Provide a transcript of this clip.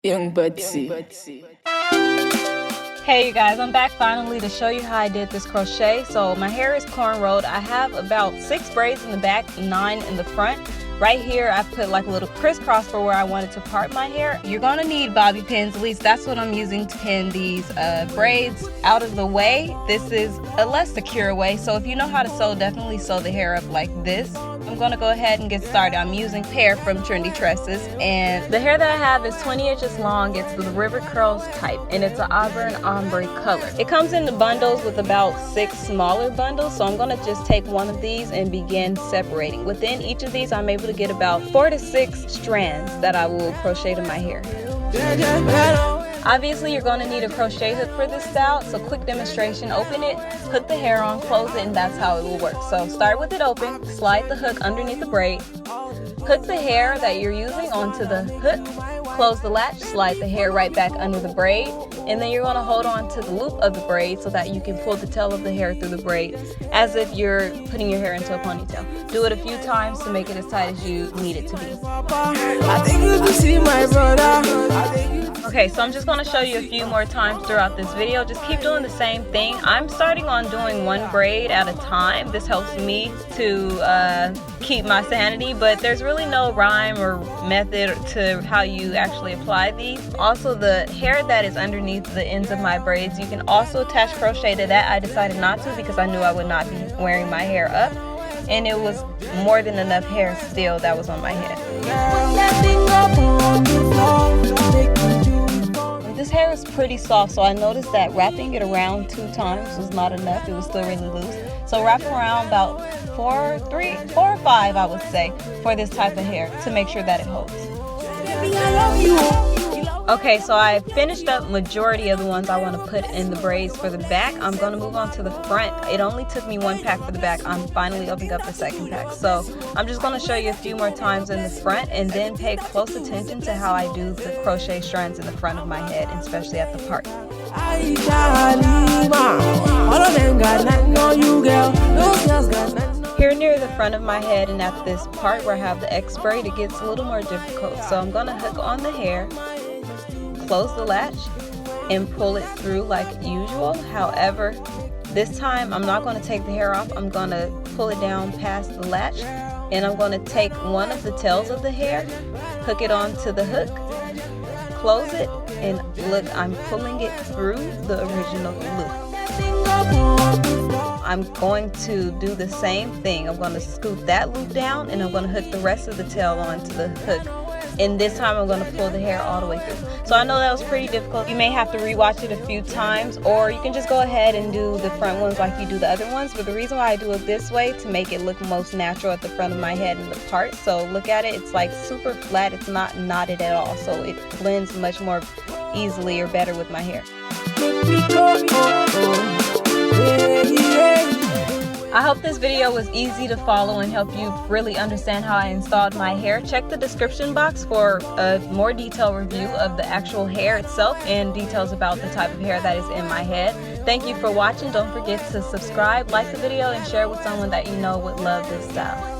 Young Budsy. Hey you guys, I'm back finally to show you how I did this crochet. So my hair is cornrowed. I have about 6 braids in the back, 9 in the front. Right here I put like a little crisscross for where I wanted to part my hair. You're gonna need bobby pins, at least that's what I'm using to pin these braids out of the way. This is a less secure way, so if you know how to sew, definitely sew the hair up like this. I'm gonna go ahead and get started. I'm using hair from Trendy Tresses, and the hair that I have is 20 inches long. It's the river curls type, and it's an Auburn Ambre color. It comes in the bundles with about 6 smaller bundles, so I'm gonna just take one of these and begin separating. Within each of these, I'm able to get about 4 to 6 strands that I will crochet to my hair. Obviously, you're going to need a crochet hook for this style, so quick demonstration: open it, hook the hair on, close it, and that's how it will work. So start with it open, slide the hook underneath the braid, hook the hair that you're using onto the hook, close the latch, slide the hair right back under the braid, and then you're going to hold on to the loop of the braid so that you can pull the tail of the hair through the braid as if you're putting your hair into a ponytail. Do it a few times to make it as tight as you need it to be. Okay, so I'm just going to show you a few more times throughout this video. Just keep doing the same thing. I'm starting on doing 1 braid at a time. This helps me to keep my sanity, but there's really no rhyme or method to how you actually apply these. Also, the hair that is underneath the ends of my braids, you can also attach crochet to that. I decided not to because I knew I would not be wearing my hair up, and it was more than enough hair still that was on my head. This hair is pretty soft, so I noticed that wrapping it around 2 times was not enough. It was still really loose. So wrap around about 4 or 5, I would say, for this type of hair to make sure that it holds. Okay, so I finished up majority of the ones I want to put in the braids for the back. I'm going to move on to the front. It only took me 1 pack for the back. I'm finally opening up the 2nd pack. So I'm just going to show you a few more times in the front, and then pay close attention to how I do the crochet strands in the front of my head, especially at the part. Here near the front of my head and at this part where I have the X braid, it gets a little more difficult. So I'm going to hook on the hair, close the latch, and pull it through like usual. However, this time I'm not going to take the hair off. I'm going to pull it down past the latch, and I'm going to take one of the tails of the hair, hook it onto the hook, close it, and look, I'm pulling it through the original loop. I'm going to do the same thing. I'm going to scoot that loop down, and I'm going to hook the rest of the tail onto the hook. And this time I'm going to pull the hair all the way through. So I know that was pretty difficult. You may have to rewatch it a few times, or you can just go ahead and do the front ones like you do the other ones. But the reason why I do it this way, to make it look most natural at the front of my head and the part. So look at it, it's like super flat. It's not knotted at all. So it blends much more easily or better with my hair. I hope this video was easy to follow and help you really understand how I installed my hair. Check the description box for a more detailed review of the actual hair itself and details about the type of hair that is in my head. Thank you for watching. Don't forget to subscribe, like the video, and share with someone that you know would love this style.